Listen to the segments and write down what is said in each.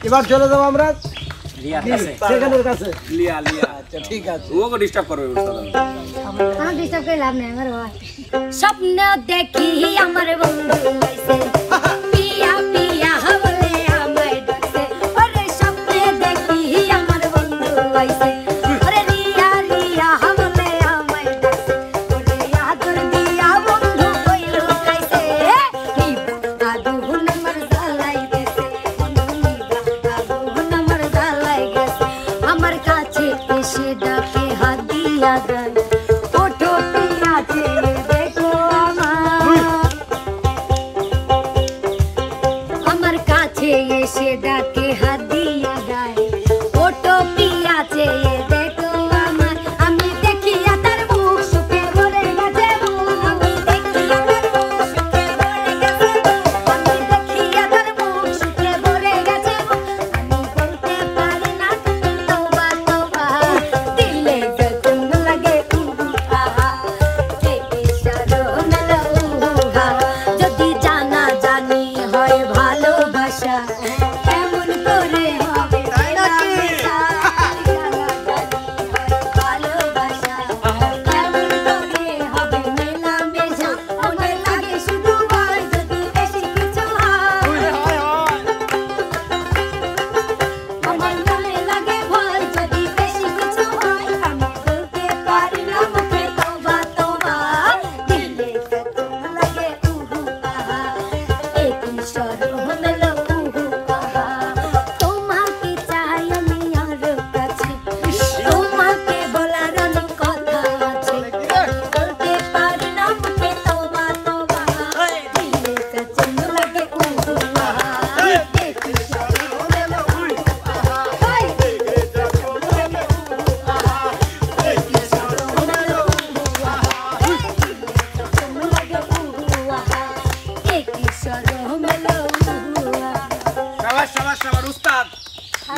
এবার চলে যাবো আমরা লিয়ার কাছে সেখানের কাছে। লিয়া আচ্ছা ঠিক আছে। ওকে ডিস্টার্ব করবে উস্তাদ। আমার ডিস্টার্ব করে লাভ নেই আমার ভাই। স্বপ্ন দেখি আমার বন্ধু আইছে পিয়া পিয়া বলে আমায় ডাকছে ওরে স্বপ্নে দেখি আমার বন্ধু আইছে ওরে রিয়া রিয়া বলে আমায় ডাকছে ওরে আদর দিয়া বন্ধু কইলো কাইছে নিবা আদুন আমার জালাই গেছে নিবা আদুন আমার জালাই গেছে আমার কাছে এসে ডাকে হাত দিয়া গায় ওঠো পিয়া চেয়ে দেখো আমার কাছে এসে ডাকে হাত দিয়া গায় ওঠো পিয়া চেয়ে দেখো আমার আমি দেখিয়া তার মুখ সুখে ভরে গেছে আমি দেখিয়া তার মুখ সুখে ভরে গেছে আমি দেখিয়া তার মুখ সুখে ভরে গেছে আমি বলতে পারি না তওবা তওবা দিলে যখন লাগে আহা এই শরম লউহা যদি জানা জানি হয় ভালোবাসা কেমন করে হবে ভালোবাসা ভালোবাসা কেমন করে হবে মেলামেশা মনে লাগে শুধু ভয় যদি বেশি কিছু হয় আমার মনে লাগে ভয় যদি বেশি কিছু হয় আমি বলতে পারি না মুখে তওবা তওবা দিলে যখন লাগে আহা একই শরম লউহা তোমাকে চাই আমি আরো কাছে তোমাকে বলার অনেক কথা আছে বলতে পারি না মুখে তওবা তওবা দিলে যখন লাগে একই শরম শাবাশ শাবাশ শাবাশ উস্তাদ।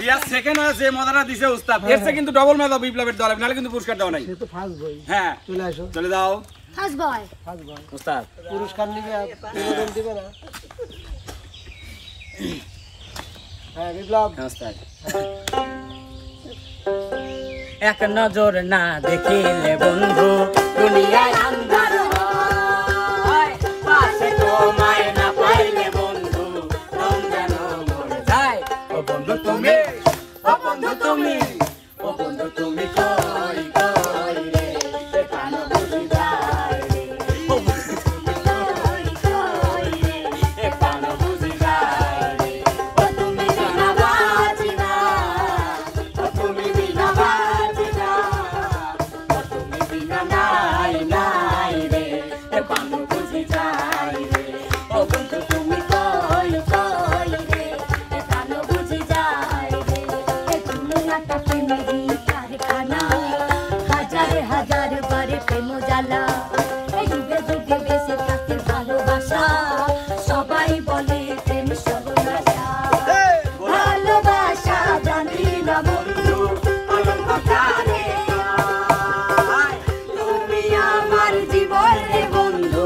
লিয়া সেকেন্ড হয়েছে মজাটা দিছে উস্তাদ। এর চেয়ে কিন্তু ডবল মেধা বিপ্লবের দল নাহলে কিন্তু পুরস্কার দেওয়া নাই। সে তো ফার্স্ট বই। হ্যাঁ চলে আসো। চলে যাও ফার্স্ট বয় ফার্স্ট বই। উস্তাদ। পুরস্কার নিবে আর বিনোদন দিবে না। হ্যাঁ বিপ্লব। হ্যাঁ উস্তাদ। এক নজর না দেখিলে বন্ধু দুনিয়ায় আন্ধার হয় পাশে তোমায় না পাইলে বন্ধু মন যেন মরে যায় ও বন্ধু তুমি ও বন্ধু তুমি ও বন্ধু তুমি কই কই রে সে প্রাণ বুঝি যায় রে ও বন্ধু তুমি কই কই রে এ প্রাণ বুঝি যায় রে ও তুমি বিনা বাঁচি না ও তুমি বিনা বাঁচি না ও তুমি বিনা নাই নাই রে এ প্রাণ বুঝি যায় রে ও বন্ধু তুমি কই কই রে এ প্রাণ বুঝি যায় রে এ দুনিয়াটা প্রেমেরই কারখানা হাজার হাজার বারে প্রেম জ্বালা এই যুগে যুগে বেঁচে থাকতে ভালোবাসা সবাই বলে প্রেম সর্বনাশা ভালোবাসা জানি না বন্ধু অলঙ্কারে তুমি আমার জীবন রে বন্ধু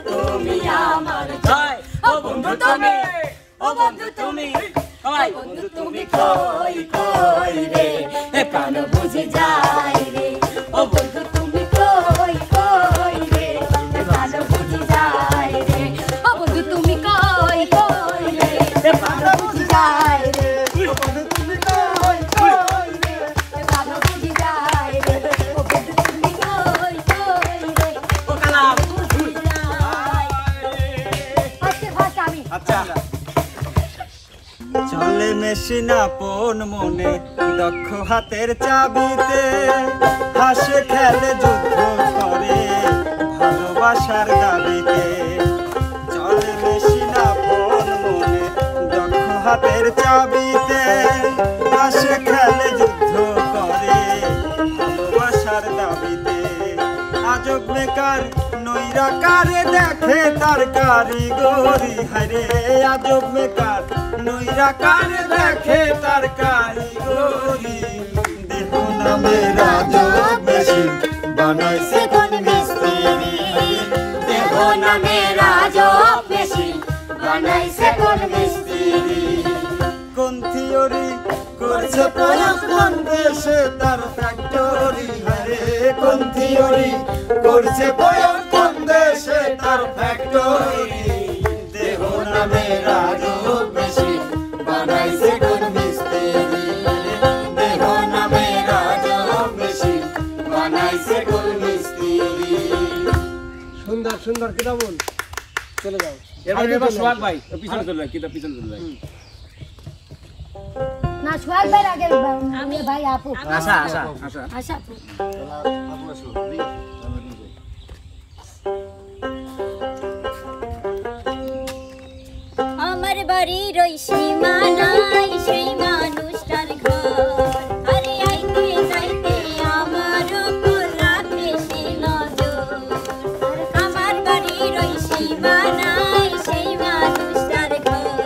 তুমি আমার জয় ও বন্ধু তুমি ও বন্ধু তুমি ওই বন্ধু তুমি কই কই রে এ প্রাণ বুঝে যায় রে ও বন্ধু তুমি কই কই রে এ প্রাণ বুঝে যায় রে ও বন্ধু তুমি কই কই রে এ প্রাণ বুঝে যায় রে ও বন্ধু তুমি কই কই রে এ প্রাণ বুঝে যায় রে ও বন্ধু তুমি কই কই রে ও কালাম বুঝে যায় আজকে ফার্স্ট আমি আচ্ছা চলে মেশিন আপন মনে দক্ষ হাতের চাবিতে হাসে খেলে যুদ্ধ করে ভালোবাসার দাবিতে চলে মেশিন আপন মনে দক্ষ হাতের চাবিতে হাসে খেলে যুদ্ধ করে ভালোবাসার দাবিতে আজব বেকার নৈরাকারে দেখে তার কারিগরি হারে আজব বেকার নৈরাকারে দেখে তার কারিগরি দেহ নামে রাজব মেশিন বানাইছে কোন মিস্ত্রি দেহ নামে রাজব মেশিন বানাইছে কোন মিস্ত্রি কোন থিওরি করছে প্রয়োগ কোন দেশে তার ফ্যাক্টরি হরে কোন থিওরি করছে প্রয়োগ কোন দেশে তার ফ্যাক্টরি দেহ নামে রাজব মেশিন বানাইছে কোন মিস্ত্রি দেহ নামে রাজব মেশিন বানাইছে কোন মিস্ত্রি সুন্দর সুন্দর কিনা বল চলে যাও এবার সোহাগ ভাই পিছনে চলে যায় কিতা পিছনে চলে যায় না সোহাগ ভাই আগে আমি ভাই আপু আশা আশা আচ্ছা আশা আপু আমার বাড়ির ওই সীমানায় সেই মানুষটার ঘর আরে আইতে যাইতে আমার উপর রাখে সে নজর আমার বাড়ির ওই সীমানায় সেই মানুষটার ঘর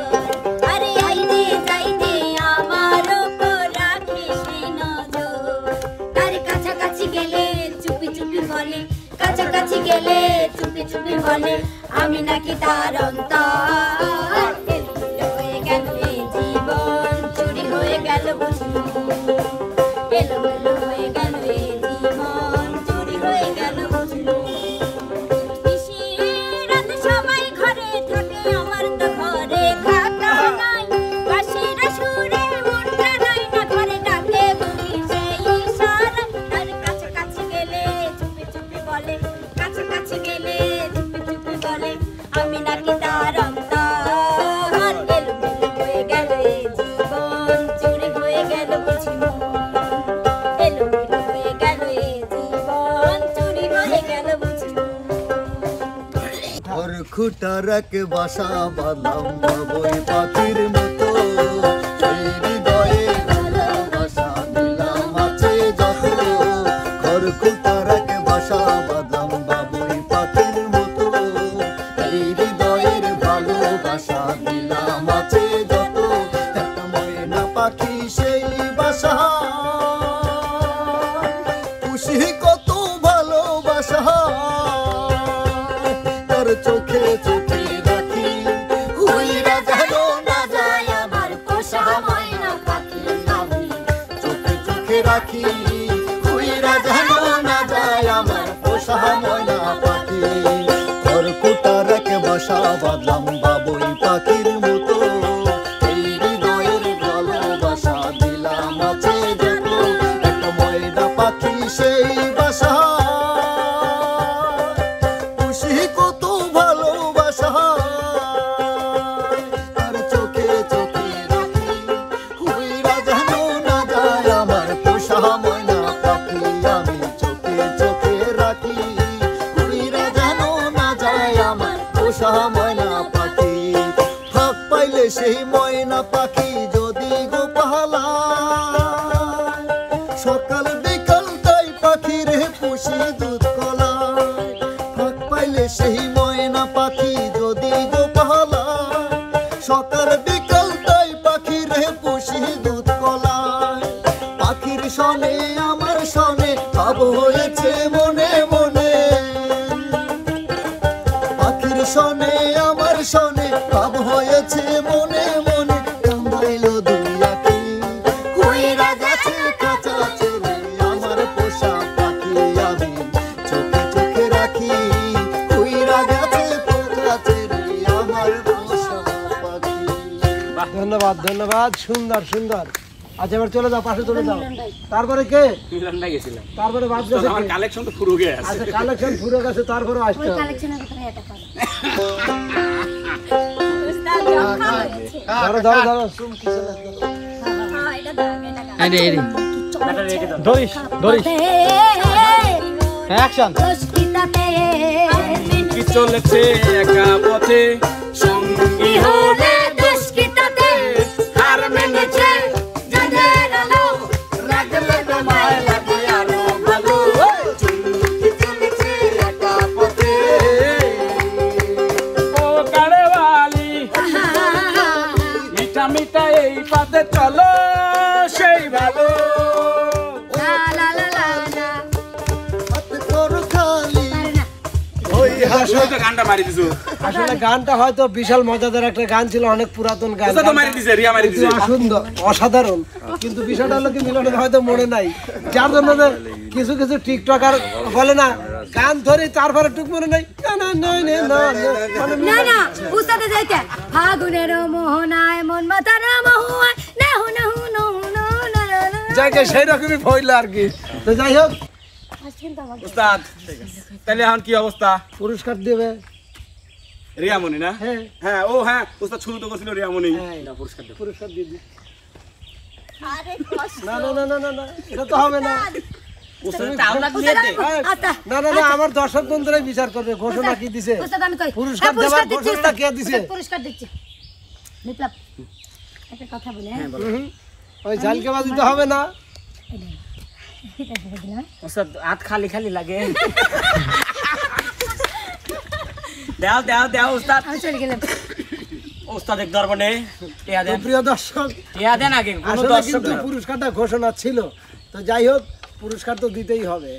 আরে আইতে যাইতে আমার উপর রাখে সে নজর তার কাছাকাছি গেলে চুপি চুপি বলে কাছাকাছি গেলে চুপি চুপি বলে আমি নাকি তার অন্তর হয়ে গেল এই জীবন চুরি হয়ে গেল বুঝলো এলোমেলো হয়ে গেল এই জীবন চুরি হয়ে গেল বুঝলো রাত সবাই ঘরে থাকে আমার তো ঘরে থাকা নাই বাঁশির সুরে মনটা নাই না ঘরে ডাকে বলি সেই ইশারা তার কাছাকাছি গেলে চুপি চুপি বলে কাছাকাছি গেলে চুপি চুপি বলে আমি নাকি তার অন্তর এলোমেলো হয়ে গেল এই জীবন চুরি হয়ে গেল বুঝলো এলোমেলো হয়ে গেল এই জীবন চুরি হয়ে গেল বুঝলো ওর খুঁটার এক বাসা বাঁধলাম বাবুই পাখির মতো সেই হৃদয়ে ভালোবাসা দিলাম আছে যত ওর খুঁটার এক বাসা বাঁধলাম বাবুই পাখির মতো এই হৃদয়ের ভালোবাসা দিলাম আছে যত একটা ময়না পাখি সেই বাসা খুশি কত ভালোবাসা তার চোখে চোখে রাখি হুইরা যেন না যায় আমার পোষা ময়না পাখি আমি চোখে চোখে রাখি হুইরা যেন না যায় আমার পোষা ময়না পাখি ওর কুটার এক বাসা বাঁধলাম বাবুই পাখির মতো এই হৃদয়ের ভালোবাসা দিলাম আছে যত একটা ময়না পাখি সেই বাসা খুশি কত ভালোবাসা তার চোখে চোখে রাখি হুইরা যেন না যায় আমার পোষা ময়না পাখি আমি চোখে চোখে রাখি হুইরা যেন না যায় আমার পোষা ময়না পাখি ফাঁক পাইলে সেই ময়না পাখি যদি গো পালায় সকাল বিকাল তাই পাখির পুষি দুধ কলায় ফাঁক পাইলে সেই ময়না পাখি যদি গো পালায় সকাল বিকাল তাই পাখির পুষি দুধ কলায় পাখির সনে আমার সনে ভাব হয়েছে মনে মনে পাখির সনে আমার সনে ভাব হয়েছে মনে মনে কান্দাইল দুই আঁখি হুইরা গেছে কাঁচা ছেলে আমার পোষা পাখি আমি চোখে চোখে রাখি হুইরা গেছে পোষা ছেলে আমার পোষা পাখি ধন্যবাদ ধন্যবাদ সুন্দর সুন্দর আচ্ছা এবার চলে যাও পাশে চলে যাও তারপরে কে মিলন ভাই গেছিলাম তারপরে বাদ গেছে আমার কে? কালেকশন তো পুরো গিয়ে আছে আচ্ছা কালেকশন পুরো গেছে তারপরে আসতে ওই হবে কালেকশনের কথা এটা করো ধরো ধরো ধরো চুমকি চলে ধরিস ধরিস অ্যাকশন কি চলেছে একা পথে সঙ্গী হলে হার মেনেছে দিনের আলো লাগলে তোমায় লাগে আরো ভালো চুমকি চলেছে একা পথে ও কারেওয়ালি মিঠা মিঠা এই পথে চলো সেই ভালো হাত করো খালি ওই হাত দর্শক তুমি তো গানটা মারি দিছো আসলে গানটা হয়তো বিশাল মজাদার একটা গান ছিল, অনেক পুরাতন গান, উস্তাদ তো মারি দিছে, রিয়া মারি দিছে। সুন্দর অসাধারণ, কিন্তু বিষয়টা হলো কি মিলনের হয়তো মনে নাই, যার জন্য যে কিছু কিছু টিকটকার বলে না গান ধরে তারপরে টুক মনে নাই, না না না না না, মানে না না উস্তাদে যাইতে ফাগুনের মোহনায় মন মাতার মহুয়ায় নাহু নাহু নাহু নাহু জায়গা সেই রকমই হইলো আর কি। তো যাই হোক উস্তাদ তাহলে এখন কি অবস্থা? পুরস্কার দেবে। রিয়ামণি না? হ্যাঁ হ্যাঁ ও হ্যাঁ উস্তাদ শুরু তো করছিল রিয়ামণি। হ্যাঁ, পুরস্কার দাও। পুরস্কার দিয়ে দিই। না না না না না না, এটা তো হবে না। উস্তাদ তাওলা দিয়ে দে। আচ্ছা না না না, আমার দর্শক বন্ধুরাই বিচার করবে ঘোষণা কি দিছে, উস্তাদ আমি কই পুরস্কার দেওয়ার ঘোষণাটা কে দিছে। পুরস্কার দিচ্ছি বিপ্লব একটা কথা বলি হ্যাঁ ওই ঝালকেবাজি তো হবে না। উস্তাদ হাত খালি খালি লাগে। দাও দাও দাও উস্তাদ। আমি চলে গেলাম উস্তাদ এক দরবারে টিয়া তো দেন, প্রিয় দর্শক, টিয়া দেন আগে, কোনো আসলে দর্শক কিন্তু না। পুরস্কারটা ঘোষণা ছিল, তো যাই হোক পুরস্কার তো দিতেই হবে।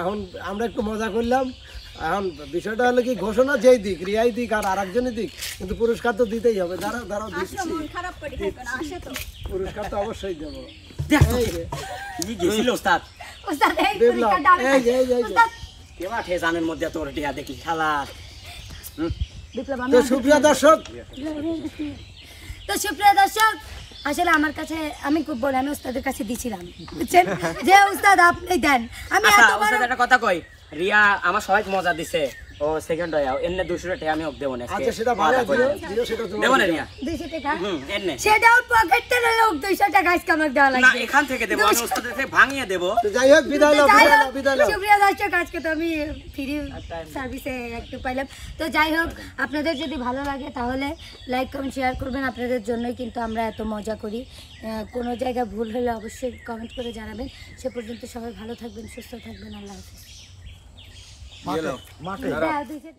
এখন আমরা একটু মজা করলাম, এখন বিষয়টা হলো কি ঘোষণা যেই দিক, রিয়াই দিক আর আরেকজনই দিক, কিন্তু পুরস্কার তো দিতেই হবে। দাঁড়াও দাঁড়াও দিচ্ছি, পুরস্কার তো অবশ্যই দেবো। দেখ তো এই যে, কি গেছিল উস্তাদ। উস্তাদ এই বিপ্লব, পুরস্কারটা আমি এই যে, এই যে, এই যে। উস্তাদ কেবা ঠেসানের মধ্যে তোর টিয়া দেখি শালা। বিপ্লব আমি তো সুপ্রিয় দর্শক, তো সুপ্রিয় দর্শক আসলে আমার কাছে আমি খুব বলে আমি উস্তাদের কাছে দিছিলাম বুঝছেন যে উস্তাদ আপনি দেন আমি আচ্ছা এত বড় উস্তাদ একটা কথা কই, রিয়া আমার সবাই মজা দিছে, ও সেকেন্ড হয়ে এনে 200 টাকা আমি ওকে দেব না। আচ্ছা সেটা ভালো দিও, দিও সেটা তোমার। দেব না রিয়া? 200 টাকা এনে সেটাও পকেট থেকে লোক 200 টাকা আজকে আমার দেওয়া না লাগবে এখান থেকে দেব, আমি উস্তাদের থেকে ভাঙিয়ে দেব। তো যাই হোক বিদায় নাও, যাই বিদায় হোক, নাও, বিদায় নাও। সুপ্রিয় দর্শক আজকে তো আমি ফ্রি সার্ভিসে একটু পাইলাম। তো যাই হোক আপনাদের যদি ভালো লাগে তাহলে লাইক কমেন্ট শেয়ার করবেন, আপনাদের জন্যই কিন্তু আমরা এত মজা করি। কোনো জায়গায় ভুল হলে অবশ্যই কমেন্ট করে জানাবেন। সে পর্যন্ত সবাই ভালো থাকবেন, সুস্থ থাকবেন, আল্লাহ হাফেজ। মাঠে হ্যাঁ, 200